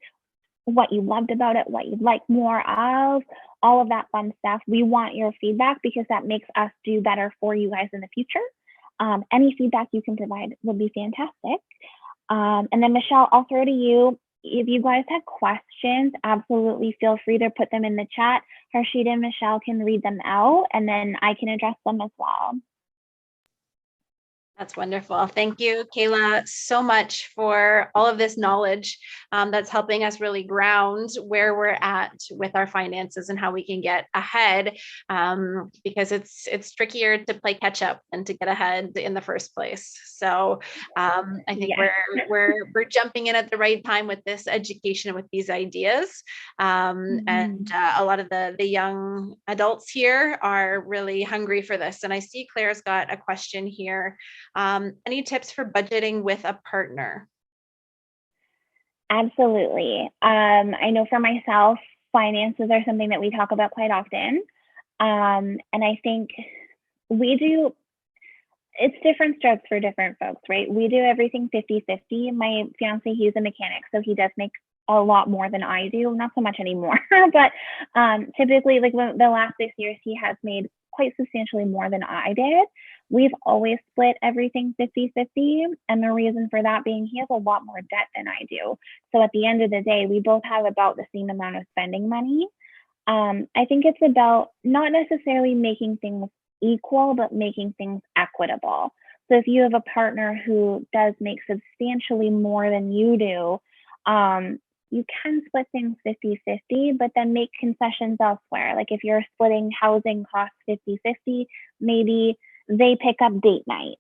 what you loved about it, what you'd like more of, all of that fun stuff. We want your feedback because that makes us do better for you guys in the future. Any feedback you can provide would be fantastic. And then Michelle, I'll throw to you. If you guys have questions, absolutely feel free to put them in the chat. Harshita and Michelle can read them out and then I can address them as well. That's wonderful. Thank you, Kayla, so much for all of this knowledge that's helping us really ground where we're at with our finances and how we can get ahead, because it's trickier to play catch up than to get ahead in the first place. So I think we're jumping in at the right time with this education, with these ideas, and a lot of the young adults here are really hungry for this. And I see Claire's got a question here. Any tips for budgeting with a partner? Absolutely. I know for myself, finances are something that we talk about quite often. And I think it's different strokes for different folks, right? We do everything 50-50. My fiance, he's a mechanic, so he does make a lot more than I do. Not so much anymore, but typically, like the last 6 years, he has made quite substantially more than I did. We've always split everything 50-50. And the reason for that being he has a lot more debt than I do. So at the end of the day, we both have about the same amount of spending money. I think it's about not necessarily making things equal, but making things equitable. So if you have a partner who does make substantially more than you do, you can split things 50-50, but then make concessions elsewhere. Like if you're splitting housing costs 50-50, maybe they pick up date night.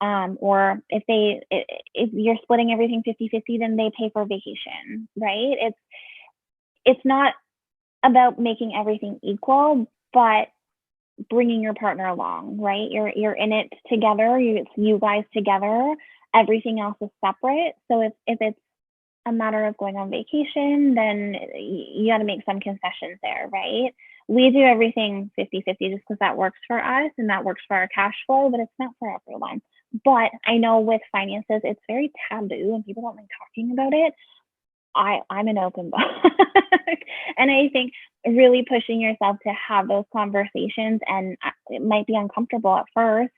Or if you're splitting everything 50-50, then they pay for vacation, right? It's not about making everything equal, but bringing your partner along, right? You're in it together. It's you guys together. Everything else is separate. So if it's a matter of going on vacation, then you got to make some concessions there, right? We do everything 50-50 just because that works for us and that works for our cash flow, but it's not for everyone. But I know with finances, it's very taboo and people don't like talking about it. I'm an open book. And I think really pushing yourself to have those conversations, and it might be uncomfortable at first,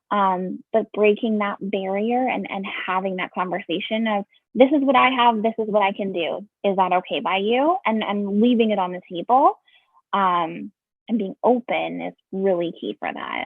but breaking that barrier and having that conversation of, this is what I have, this is what I can do. Is that okay by you? And leaving it on the table, and being open is really key for that.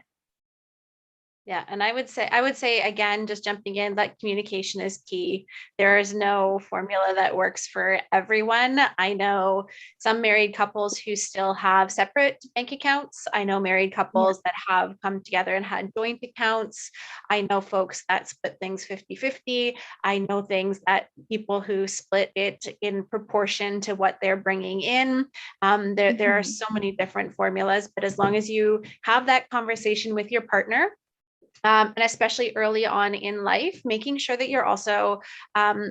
Yeah. And I would say again, just jumping in, that communication is key. There is no formula that works for everyone. I know some married couples who still have separate bank accounts. I know married couples that have come together and had joint accounts. I know folks that split things 50-50. I know people who split it in proportion to what they're bringing in. There are so many different formulas, but as long as you have that conversation with your partner, and especially early on in life, making sure that you're also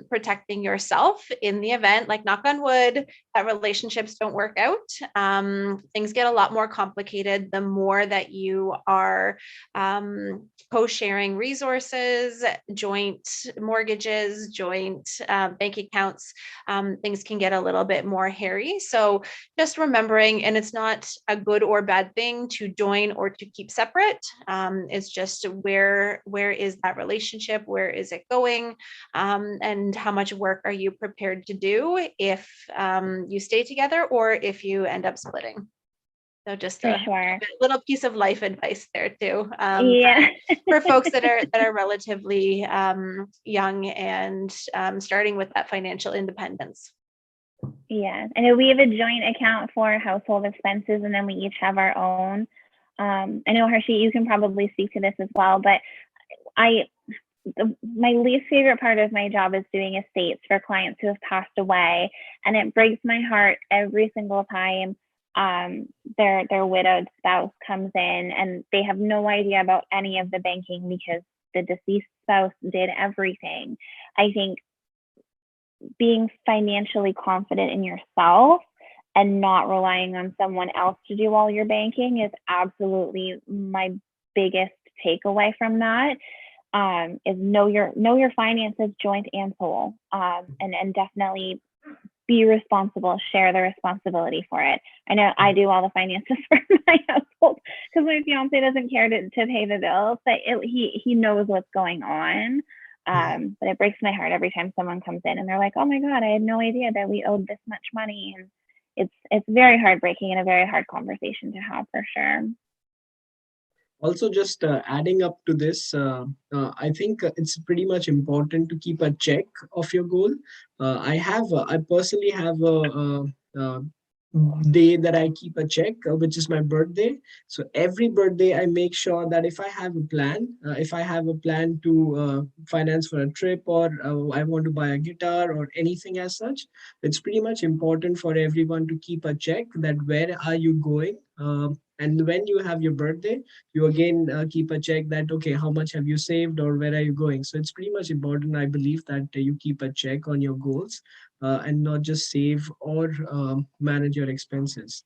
protecting yourself in the event, like knock on wood, that relationships don't work out. Things get a lot more complicated the more that you are co-sharing resources, joint mortgages, joint bank accounts. Things can get a little bit more hairy. So just remembering, and it's not a good or bad thing to join or to keep separate. It's just where is that relationship? Where is it going? And how much work are you prepared to do if you stay together or if you end up splitting? So just a little piece of life advice there too, for folks that are relatively young and starting with that financial independence. Yeah, and we have a joint account for household expenses, and then we each have our own. I know, Harshit, you can probably speak to this as well, but my least favorite part of my job is doing estates for clients who have passed away, and it breaks my heart every single time their widowed spouse comes in and they have no idea about any of the banking because the deceased spouse did everything. I think being financially confident in yourself and not relying on someone else to do all your banking is absolutely my biggest takeaway from that. Is know your finances, joint and sole, and definitely be responsible, share the responsibility for it. I know I do all the finances for my household because my fiance doesn't care to pay the bills, but he knows what's going on. But it breaks my heart every time someone comes in and they're like, oh my God, I had no idea that we owed this much money. And it's very heartbreaking and a very hard conversation to have for sure. Also, just adding up to this, I think it's pretty much important to keep a check of your goal. I personally have a day that I keep a check, which is my birthday. So every birthday, I make sure that if I have a plan, to finance for a trip, or I want to buy a guitar or anything as such, it's pretty much important for everyone to keep a check that where are you going. And when you have your birthday, you again keep a check that, okay, how much have you saved or where are you going? So it's pretty much important, I believe, that you keep a check on your goals and not just save or manage your expenses.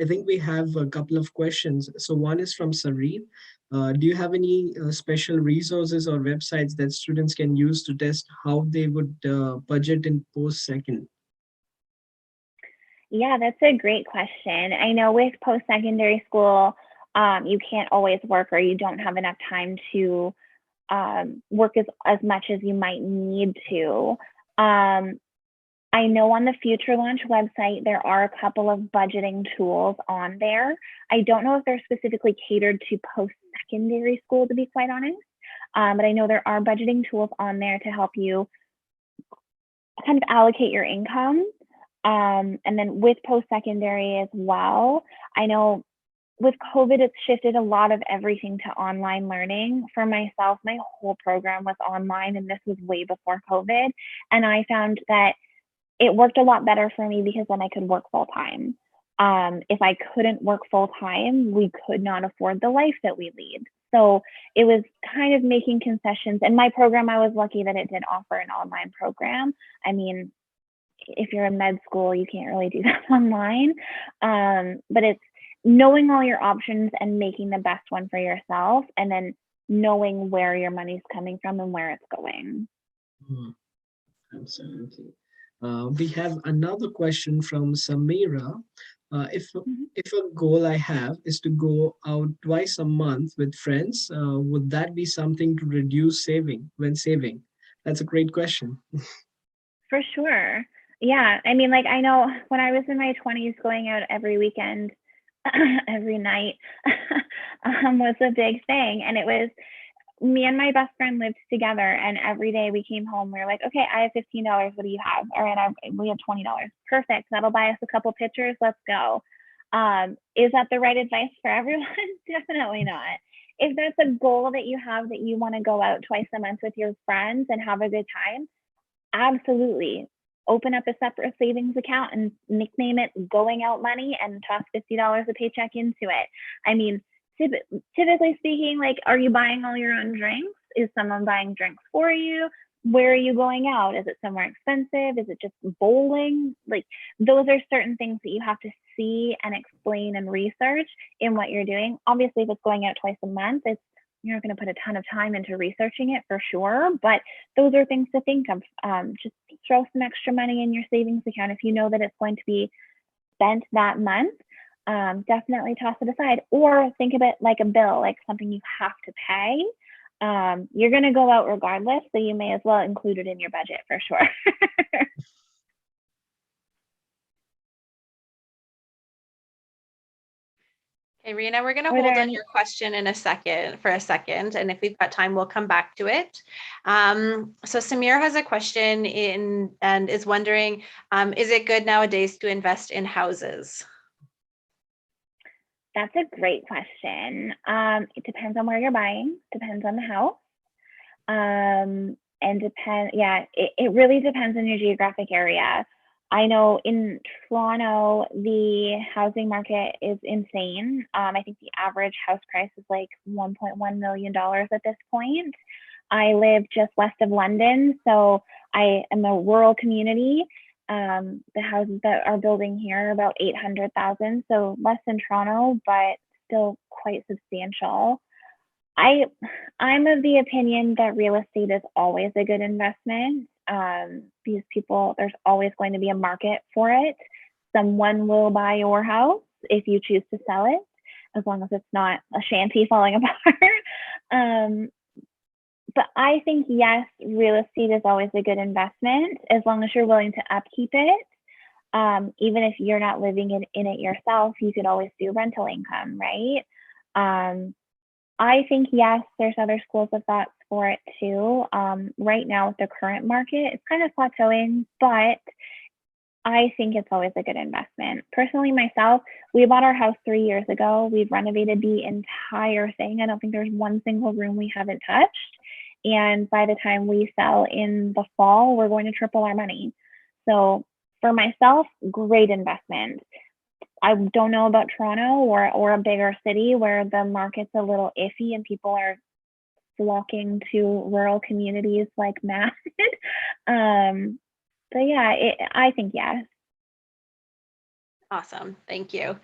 I think we have a couple of questions. So one is from Sareet. Do you have any special resources or websites that students can use to test how they would budget in post-second? Yeah, that's a great question. I know with post-secondary school, you can't always work or you don't have enough time to work as much as you might need to. I know on the Future Launch website, there are a couple of budgeting tools on there. I don't know if they're specifically catered to post-secondary school, to be quite honest, but I know there are budgeting tools on there to help you kind of allocate your income. And then with post-secondary as well, I know with COVID, it's shifted a lot of everything to online learning. For myself, my whole program was online, and this was way before COVID. And I found that it worked a lot better for me because then I could work full time. If I couldn't work full time, we could not afford the life that we lead. So it was kind of making concessions. And my program, I was lucky that it did offer an online program. I mean, if you're in med school, you can't really do that online. But it's knowing all your options and making the best one for yourself, and then knowing where your money's coming from and where it's going. Absolutely. We have another question from Samira. If a goal I have is to go out twice a month with friends, would that be something to reduce saving when saving? That's a great question. For sure. Yeah. I mean, like, I know when I was in my 20s, going out every weekend, every night was a big thing. And it was me and my best friend lived together, and every day we came home, we were like, okay, I have $15. What do you have? All right, we have $20. Perfect. That'll buy us a couple pictures. Let's go. Is that the right advice for everyone? Definitely not. If that's a goal that you have, that you want to go out twice a month with your friends and have a good time, absolutely. Open up a separate savings account and nickname it going out money and toss $50 a paycheck into it. I mean, typically speaking, like, are you buying all your own drinks? Is someone buying drinks for you? Where are you going out? Is it somewhere expensive? Is it just bowling? Like, those are certain things that you have to see and explain and research in what you're doing. Obviously, if it's going out twice a month, you're not going to put a ton of time into researching it for sure, but those are things to think of. Just throw some extra money in your savings account if you know that it's going to be spent that month. Definitely toss it aside, or think of it like a bill, like something you have to pay. You're going to go out regardless, so you may as well include it in your budget for sure. Hey, Rena, we're going to hold on your question for a second. And if we've got time, we'll come back to it. So Samir has a question and is wondering, is it good nowadays to invest in houses? That's a great question. It depends on where you're buying, depends on the house. And it really depends on your geographic area. I know in Toronto, the housing market is insane. I think the average house price is like $1.1 million at this point. I live just west of London, so I am a rural community. The houses that are building here are about 800,000, so less than Toronto, but still quite substantial. I'm of the opinion that real estate is always a good investment. These people, there's always going to be a market for it. Someone will buy your house if you choose to sell it, as long as it's not a shanty falling apart. But I think, yes, real estate is always a good investment as long as you're willing to upkeep it. Even if you're not living in it yourself, you could always do rental income, right? I think, yes, there's other schools of thought for it too. Right now with the current market, it's kind of plateauing, but I think it's always a good investment. Personally, myself, we bought our house 3 years ago. We've renovated the entire thing. I don't think there's one single room we haven't touched. And by the time we sell in the fall, we're going to triple our money. So for myself, great investment. I don't know about Toronto or a bigger city where the market's a little iffy and people are flocking to rural communities like mad. But yeah, I think yes. Awesome. Thank you.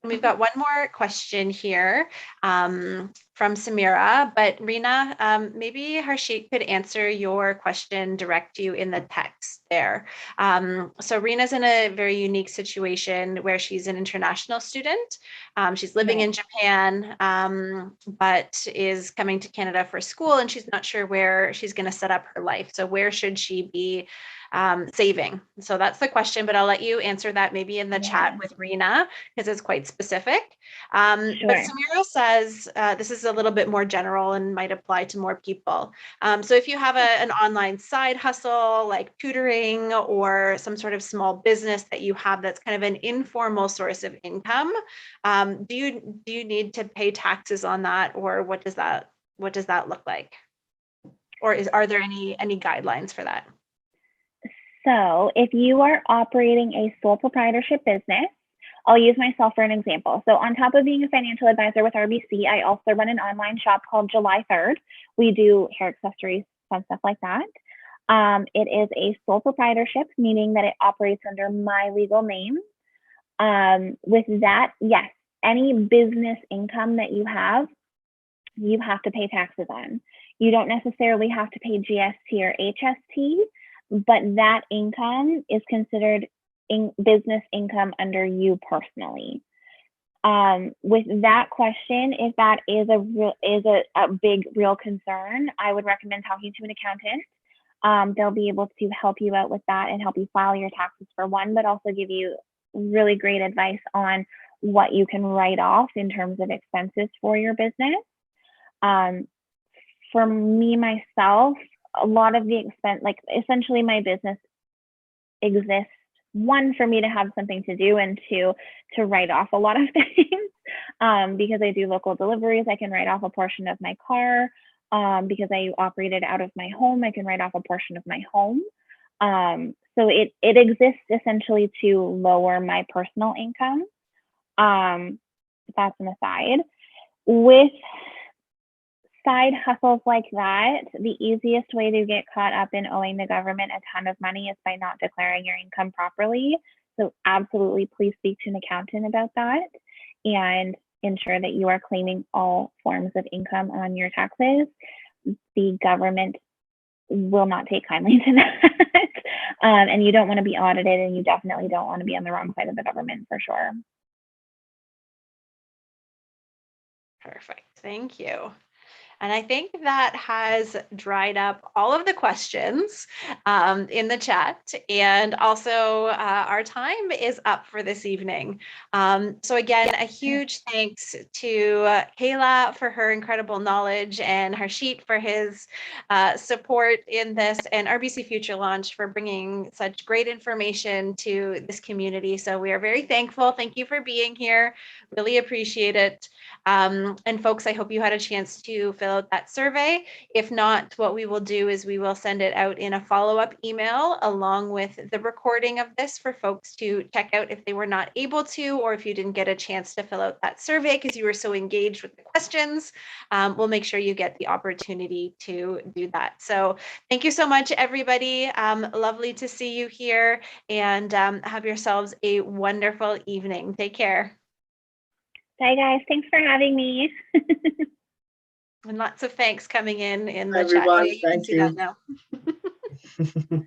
We've got one more question here from Samira, but Rena, maybe Harshit could answer your question, direct you in the text there. So Rena's in a very unique situation where she's an international student. She's living in Japan, but is coming to Canada for school, and she's not sure where she's going to set up her life. So where should she be saving? So that's the question, but I'll let you answer that maybe in the chat with Rena, because it's quite specific. But Samira says, this is a little bit more general and might apply to more people. So if you have an online side hustle like tutoring or some sort of small business that you have that's kind of an informal source of income, do you need to pay taxes on that, or what does that look like? Or are there any guidelines for that? So if you are operating a sole proprietorship business, I'll use myself for an example. So on top of being a financial advisor with RBC, I also run an online shop called July 3rd. We do hair accessories, fun stuff like that. It is a sole proprietorship, meaning that it operates under my legal name. With that, yes, any business income that you have to pay taxes on. You don't necessarily have to pay GST or HST, but that income is considered business income under you personally. With that question, if that is a big real concern, I would recommend talking to an accountant. They'll be able to help you out with that and help you file your taxes for one, but also give you really great advice on what you can write off in terms of expenses for your business. For me, myself, a lot of the expense, like essentially my business exists, one, for me to have something to do, and two, to write off a lot of things. Because I do local deliveries, I can write off a portion of my car. Because I operate it out of my home, I can write off a portion of my home. So it exists essentially to lower my personal income. That's an aside. With side hustles like that, the easiest way to get caught up in owing the government a ton of money is by not declaring your income properly. So absolutely, please speak to an accountant about that and ensure that you are claiming all forms of income on your taxes. The government will not take kindly to that. And you don't want to be audited, and you definitely don't want to be on the wrong side of the government for sure. Perfect. Thank you. And I think that has dried up all of the questions in the chat. And also our time is up for this evening. So again, a huge thanks to Kayla for her incredible knowledge and Harshit for his support in this, and RBC Future Launch for bringing such great information to this community. So we are very thankful. Thank you for being here. Really appreciate it. And folks, I hope you had a chance to fill out that survey. If not, what we will do is we will send it out in a follow-up email along with the recording of this for folks to check out if they were not able to, or if you didn't get a chance to fill out that survey because you were so engaged with the questions. We'll make sure you get the opportunity to do that. So thank you so much, everybody. Lovely to see you here, and have yourselves a wonderful evening. Take care. Bye, guys. Thanks for having me. And lots of thanks coming in the Everyone, chat. You can thank see you. that now.